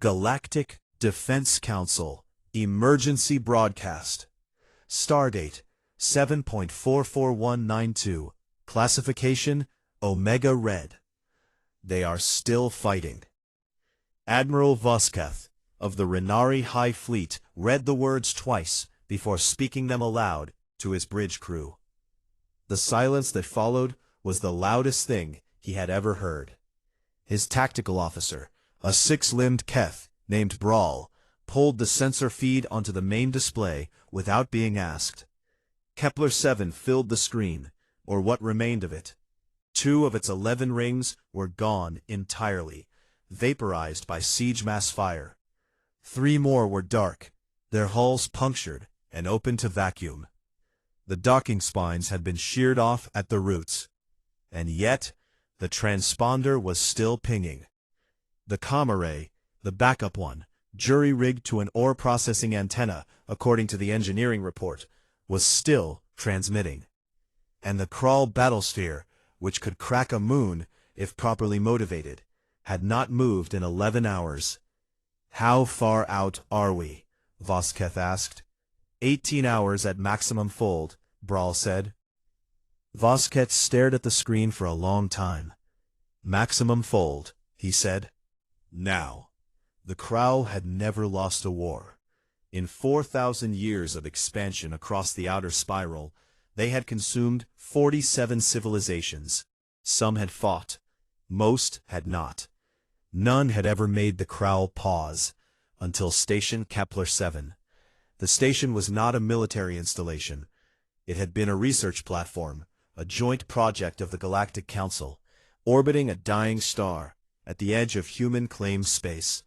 Galactic Defense Council Emergency Broadcast. Stardate 7.44192. Classification Omega Red. They are still fighting. Admiral Vosketh of the Renari High Fleet read the words twice before speaking them aloud to his bridge crew. The silence that followed was the loudest thing he had ever heard. His tactical officer, a six-limbed keth named Brawl, pulled the sensor feed onto the main display without being asked. Kepler-7 filled the screen, or what remained of it. 2 of its 11 rings were gone entirely, vaporized by siege mass fire. 3 more were dark, their hulls punctured and open to vacuum. The docking spines had been sheared off at the roots. And yet, the transponder was still pinging. The comm array, the backup one, jury-rigged to an ore processing antenna, according to the engineering report, was still transmitting. And the Kra'ul battlesphere, which could crack a moon if properly motivated, had not moved in 11 hours. "How far out are we?" Vosketh asked. 18 hours at maximum fold, Brawl said. Vosketh stared at the screen for a long time. "Maximum fold," he said. Now, the Kra'ul had never lost a war. In 4,000 years of expansion across the outer spiral, they had consumed 47 civilizations. Some had fought. Most had not. None had ever made the Kra'ul pause, until Station Kepler-7. The station was not a military installation. It had been a research platform, a joint project of the Galactic Council, orbiting a dying star, at the edge of human-claimed space.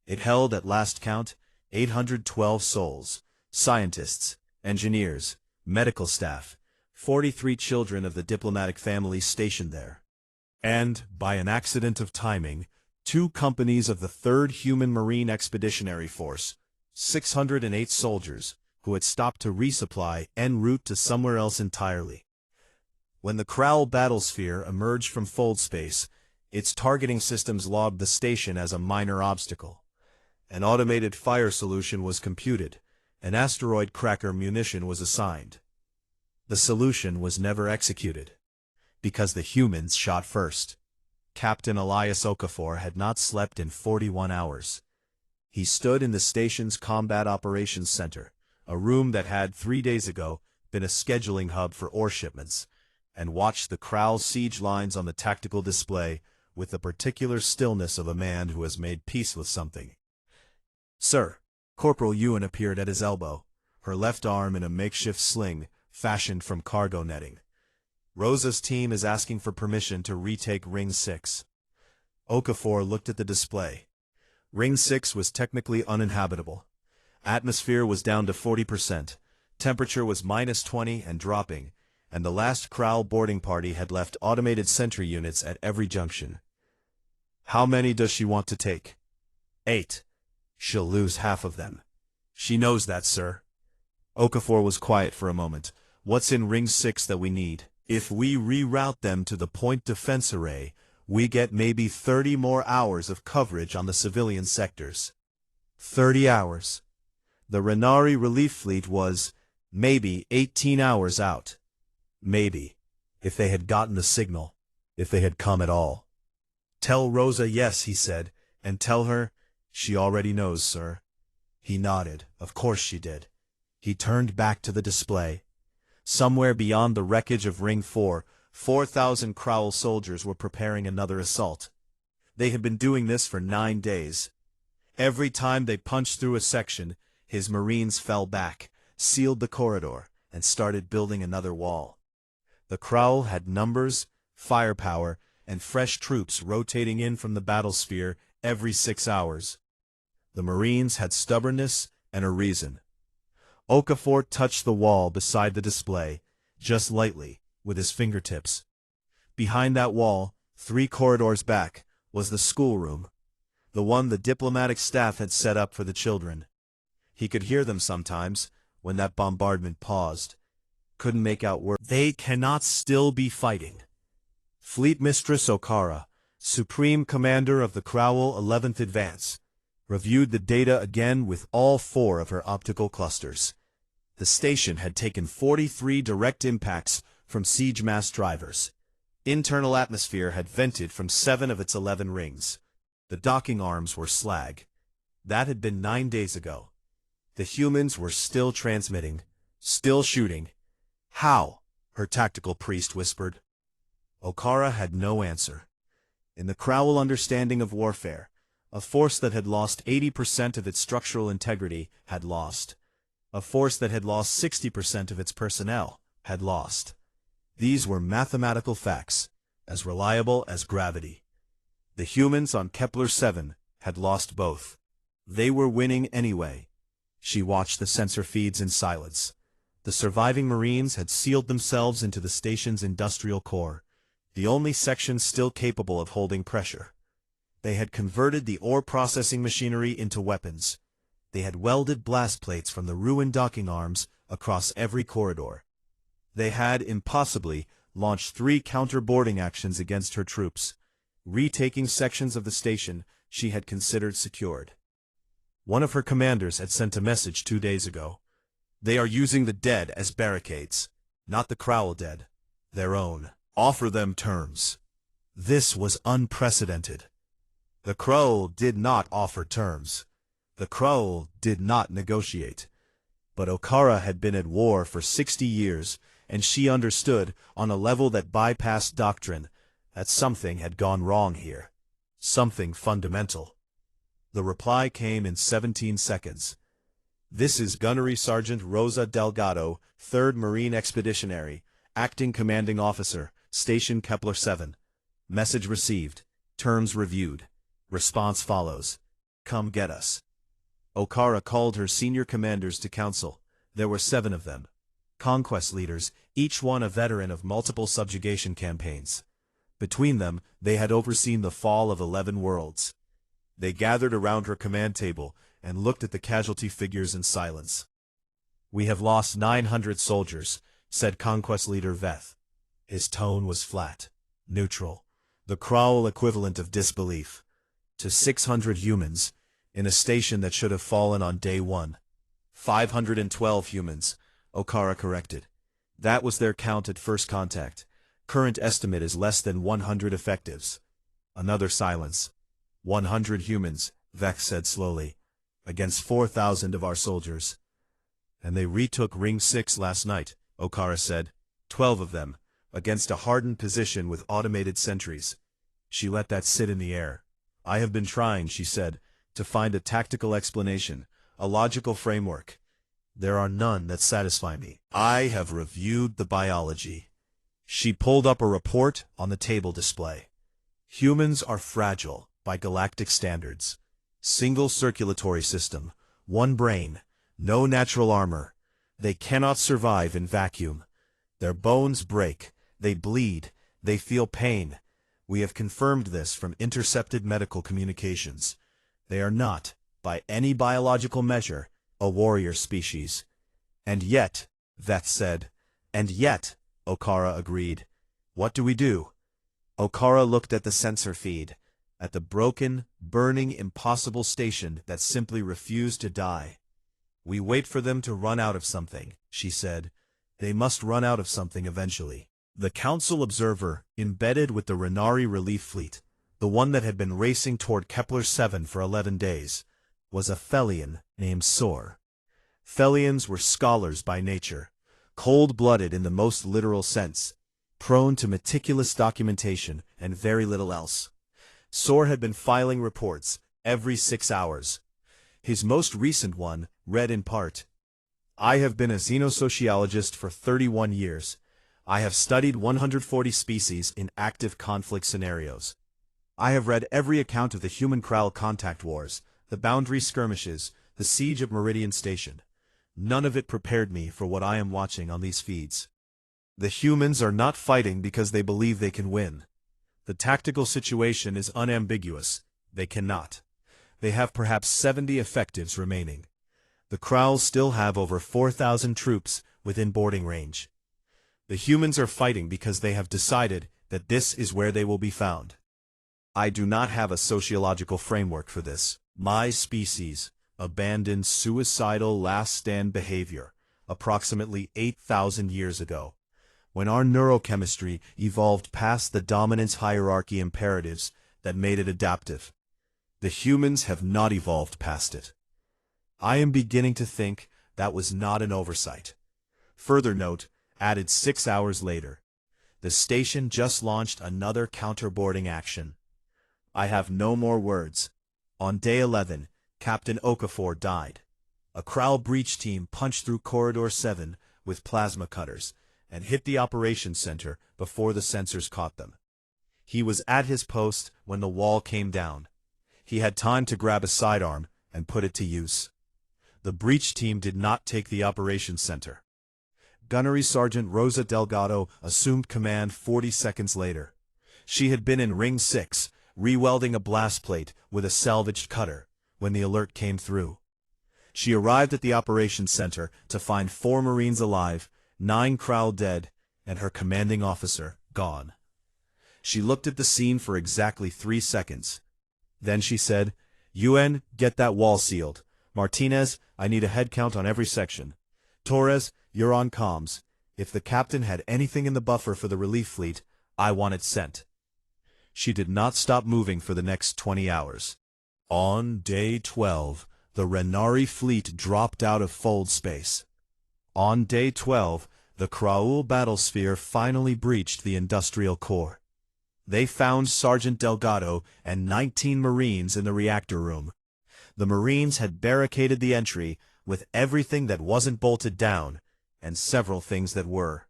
It held, at last count, 812 souls, scientists, engineers, medical staff, 43 children of the diplomatic family stationed there. And, by an accident of timing, 2 companies of the 3rd Human Marine Expeditionary Force, 608 soldiers, who had stopped to resupply en route to somewhere else entirely. When the Kra'ul battlesphere emerged from fold space, its targeting systems logged the station as a minor obstacle. An automated fire solution was computed. An asteroid cracker munition was assigned. The solution was never executed, because the humans shot first. Captain Elias Okafor had not slept in 41 hours. He stood in the station's Combat Operations Center, a room that had 3 days ago been a scheduling hub for ore shipments, and watched the Kra'ul siege lines on the tactical display with the particular stillness of a man who has made peace with something. "Sir," Corporal Ewan appeared at his elbow, her left arm in a makeshift sling fashioned from cargo netting. "Rosa's team is asking for permission to retake Ring 6. Okafor looked at the display. Ring 6 was technically uninhabitable. Atmosphere was down to 40%, temperature was -20 and dropping, and the last Kra'ul boarding party had left automated sentry units at every junction. "How many does she want to take?" 8. "She'll lose half of them." "She knows that, sir." Okafor was quiet for a moment. "What's in Ring 6 that we need? If we reroute them to the point defense array, we get maybe 30 more hours of coverage on the civilian sectors." 30 hours. The Renari relief fleet was, maybe, 18 hours out. Maybe. If they had gotten the signal. If they had come at all. "Tell Rosa yes," he said, "and tell her—" "She already knows, sir." He nodded. Of course she did. He turned back to the display. Somewhere beyond the wreckage of Ring 4, 4,000 Kra'ul soldiers were preparing another assault. They had been doing this for 9 days. Every time they punched through a section, his Marines fell back, sealed the corridor, and started building another wall. The Kra'ul had numbers, firepower, and fresh troops rotating in from the battlesphere every 6 hours. The Marines had stubbornness and a reason. Okafor touched the wall beside the display, just lightly, with his fingertips. Behind that wall, 3 corridors back, was the schoolroom, the one the diplomatic staff had set up for the children. He could hear them sometimes, when that bombardment paused. Couldn't make out words. "They cannot still be fighting." Fleet-Mistress Okara, Supreme Commander of the Kra'ul 11th Advance, reviewed the data again with all 4 of her optical clusters. The station had taken 43 direct impacts from siege mass drivers. Internal atmosphere had vented from 7 of its 11 rings. The docking arms were slag. That had been 9 days ago. The humans were still transmitting, still shooting. How? Her tactical priest whispered. Okara had no answer. In the Kra'ul understanding of warfare, a force that had lost 80% of its structural integrity had lost. A force that had lost 60% of its personnel had lost. These were mathematical facts, as reliable as gravity. The humans on Kepler-7 had lost both. They were winning anyway. She watched the sensor feeds in silence. The surviving Marines had sealed themselves into the station's industrial core, the only section still capable of holding pressure. They had converted the ore processing machinery into weapons. They had welded blast plates from the ruined docking arms across every corridor. They had, impossibly, launched 3 counter-boarding actions against her troops, retaking sections of the station she had considered secured. One of her commanders had sent a message 2 days ago. They are using the dead as barricades, not the Kra'ul dead, their own. Offer them terms. This was unprecedented. The Kra'ul did not offer terms. The Kra'ul did not negotiate. But Okara had been at war for 60 years, and she understood, on a level that bypassed doctrine, that something had gone wrong here. Something fundamental. The reply came in 17 seconds. This is Gunnery Sergeant Rosa Delgado, 3rd Marine Expeditionary, Acting Commanding Officer, Station Kepler-7. Message received. Terms reviewed. Response follows. Come get us. Okara called her senior commanders to council. There were 7 of them. Conquest leaders, each one a veteran of multiple subjugation campaigns. Between them, they had overseen the fall of 11 worlds. They gathered around her command table and looked at the casualty figures in silence. We have lost 900 soldiers, said Conquest leader Veth. His tone was flat, neutral, the Kra'ul equivalent of disbelief. To 600 humans, in a station that should have fallen on day 1. 512 humans, Okara corrected. That was their count at first contact. Current estimate is less than 100 effectives. Another silence. 100 humans, Veth said slowly, against 4,000 of our soldiers. And they retook Ring 6 last night, Okara said. 12 of them, against a hardened position with automated sentries. She let that sit in the air. I have been trying, she said, to find a tactical explanation, a logical framework. There are none that satisfy me. I have reviewed the biology. She pulled up a report on the table display. Humans are fragile by galactic standards. Single circulatory system, 1 brain, no natural armor. They cannot survive in vacuum. Their bones break, they bleed, they feel pain. We have confirmed this from intercepted medical communications. They are not, by any biological measure, a warrior species. And yet, Veth said. And yet, Okara agreed. What do we do? Okara looked at the sensor feed, at the broken, burning, impossible station that simply refused to die. We wait for them to run out of something, she said. They must run out of something eventually. The Council observer, embedded with the Gunnery relief fleet, the one that had been racing toward Kepler-7 for 11 days, was a Thelian named Sorr. Thelians were scholars by nature, cold-blooded in the most literal sense, prone to meticulous documentation and very little else. Sorr had been filing reports every 6 hours. His most recent one read in part, I have been a xenosociologist for 31 years. I have studied 140 species in active conflict scenarios. I have read every account of the human Kra'ul contact wars, the boundary skirmishes, the siege of Meridian Station. None of it prepared me for what I am watching on these feeds. The humans are not fighting because they believe they can win. The tactical situation is unambiguous. They cannot. They have perhaps 70 effectives remaining. The Kra'ul still have over 4,000 troops within boarding range. The humans are fighting because they have decided that this is where they will be found. I do not have a sociological framework for this, My species, abandoned suicidal last-stand behavior, approximately 8,000 years ago, when our neurochemistry evolved past the dominance hierarchy imperatives that made it adaptive. The humans have not evolved past it. I am beginning to think that was not an oversight. Further note, added 6 hours later. The station just launched another counterboarding action. I have no more words. On day 11, Captain Okafor died. A Kra'ul breach team punched through Corridor 7 with plasma cutters and hit the operations center before the sensors caught them. He was at his post when the wall came down. He had time to grab a sidearm and put it to use. The breach team did not take the operations center. Gunnery Sergeant Rosa Delgado assumed command 40 seconds later. She had been in Ring 6, rewelding a blast plate with a salvaged cutter, when the alert came through. She arrived at the operations center to find 4 Marines alive, 9 Kra'ul dead, and her commanding officer gone. She looked at the scene for exactly 3 seconds. Then she said, "UN, get that wall sealed. Martinez, I need a head count on every section. Torres, you're on comms. If the captain had anything in the buffer for the relief fleet, I want it sent." She did not stop moving for the next 20 hours. On day 12, the Renari fleet dropped out of fold space. On day 12, the Kra'ul battlesphere finally breached the industrial core. They found Sergeant Delgado and 19 Marines in the reactor room. The Marines had barricaded the entry with everything that wasn't bolted down, and several things that were.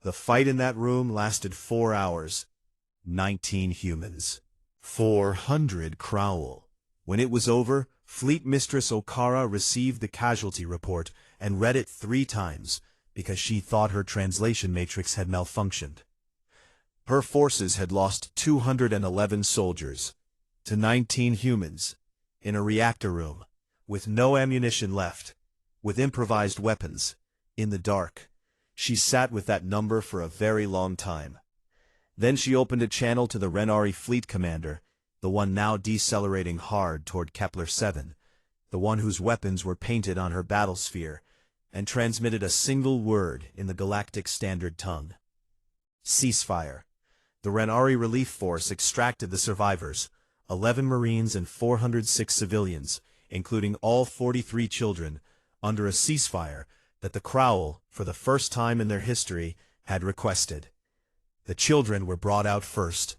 The fight in that room lasted 4 hours. 19 humans. 400 Kra'ul. When it was over, Fleet-Mistress Okara received the casualty report and read it 3 times, because she thought her translation matrix had malfunctioned. Her forces had lost 211 soldiers to 19 humans in a reactor room, with no ammunition left, with improvised weapons, in the dark. She sat with that number for a very long time. Then she opened a channel to the Renari fleet commander, the one now decelerating hard toward Kepler 7, the one whose weapons were painted on her battlesphere, and transmitted a single word in the galactic standard tongue. Ceasefire. The Renari relief force extracted the survivors, 11 Marines and 406 civilians, including all 43 children, under a ceasefire that the Kra'ul, for the first time in their history, had requested. The children were brought out first.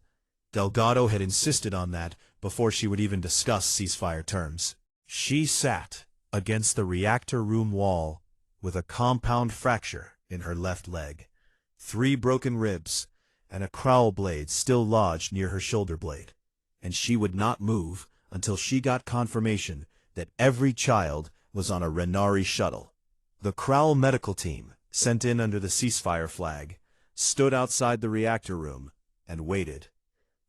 Delgado had insisted on that before she would even discuss ceasefire terms. She sat against the reactor room wall with a compound fracture in her left leg, 3 broken ribs, and a Kra'ul blade still lodged near her shoulder blade. And she would not move until she got confirmation that every child was on a Renari shuttle. The Kra'ul medical team, sent in under the ceasefire flag, stood outside the reactor room and waited.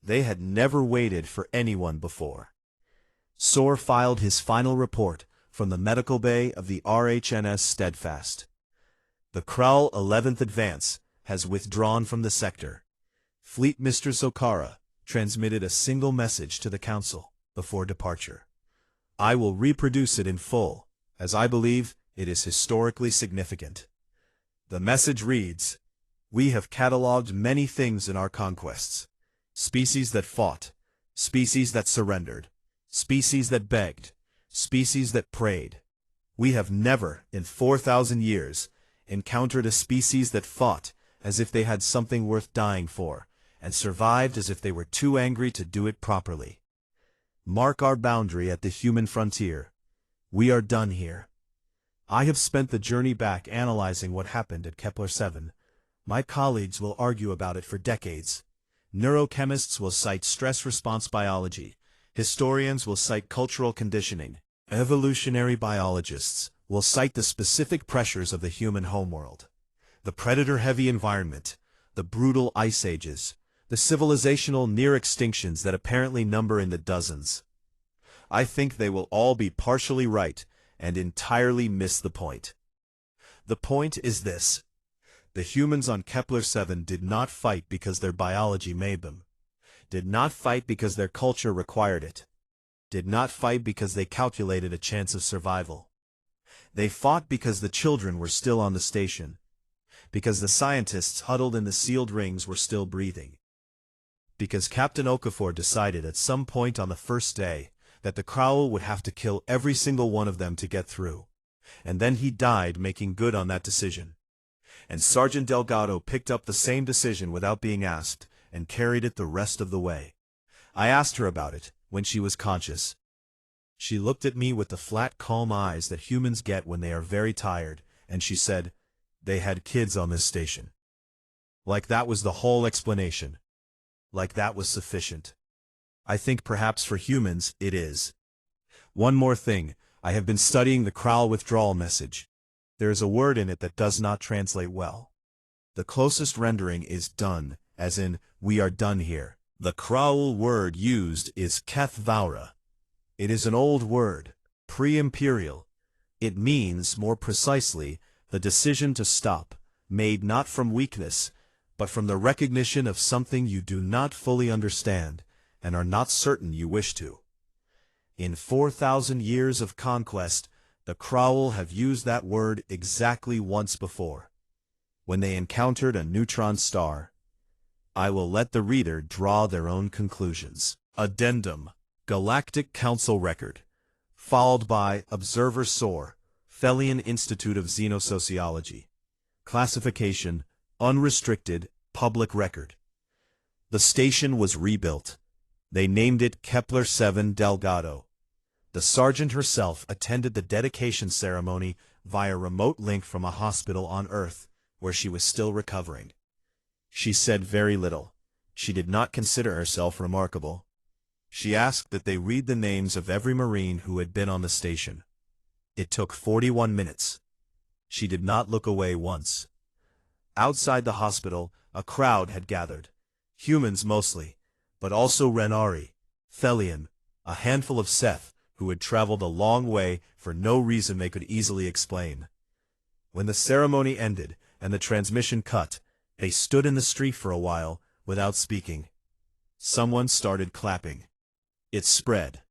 They had never waited for anyone before. Sorr filed his final report from the medical bay of the RHNS Steadfast. The Kra'ul 11th Advance has withdrawn from the sector. Fleet-Mistress Okara transmitted a single message to the Council before departure. I will reproduce it in full, as I believe it is historically significant. The message reads, "We have catalogued many things in our conquests. Species that fought, species that surrendered, species that begged, species that prayed. We have never, in 4,000 years, encountered a species that fought as if they had something worth dying for, and survived as if they were too angry to do it properly. Mark our boundary at the human frontier. We are done here. I have spent the journey back analyzing what happened at Kepler 7. My colleagues will argue about it for decades. Neurochemists will cite stress response biology. Historians will cite cultural conditioning. Evolutionary biologists will cite the specific pressures of the human homeworld. The predator-heavy environment, the brutal ice ages, the civilizational near-extinctions that apparently number in the dozens. I think they will all be partially right and entirely miss the point. The point is this. The humans on Kepler 7 did not fight because their biology made them, did not fight because their culture required it. did not fight because they calculated a chance of survival. They fought because the children were still on the station, because the scientists huddled in the sealed rings were still breathing, because Captain Okafor decided at some point on the first day that the Kra'ul would have to kill every single one of them to get through, and then he died making good on that decision. And Sergeant Delgado picked up the same decision without being asked, and carried it the rest of the way. I asked her about it, when she was conscious. She looked at me with the flat, calm eyes that humans get when they are very tired, and she said, "They had kids on this station." Like that was the whole explanation. Like that was sufficient. I think perhaps for humans, it is. One more thing, I have been studying the Kra'ul withdrawal message. There is a word in it that does not translate well. The closest rendering is done, as in, we are done here. The Kra'ul word used is keth-vaura. It is an old word, pre-imperial. It means, more precisely, the decision to stop, made not from weakness, but from the recognition of something you do not fully understand, and are not certain you wish to. In 4,000 years of conquest, the Kra'ul have used that word exactly once before, when they encountered a neutron star. I will let the reader draw their own conclusions. Addendum: Galactic Council Record, followed by Observer Sorr, Thelian Institute of Xenosociology. Classification: Unrestricted, Public Record. The station was rebuilt. They named it Kepler 7 Delgado. The sergeant herself attended the dedication ceremony via remote link from a hospital on Earth, where she was still recovering. She said very little. She did not consider herself remarkable. She asked that they read the names of every Marine who had been on the station. It took 41 minutes. She did not look away once. Outside the hospital, a crowd had gathered. Humans mostly, but also Renari, Thelian, a handful of Seth, who had traveled a long way for no reason they could easily explain. When the ceremony ended and the transmission cut, they stood in the street for a while, without speaking. Someone started clapping. It spread.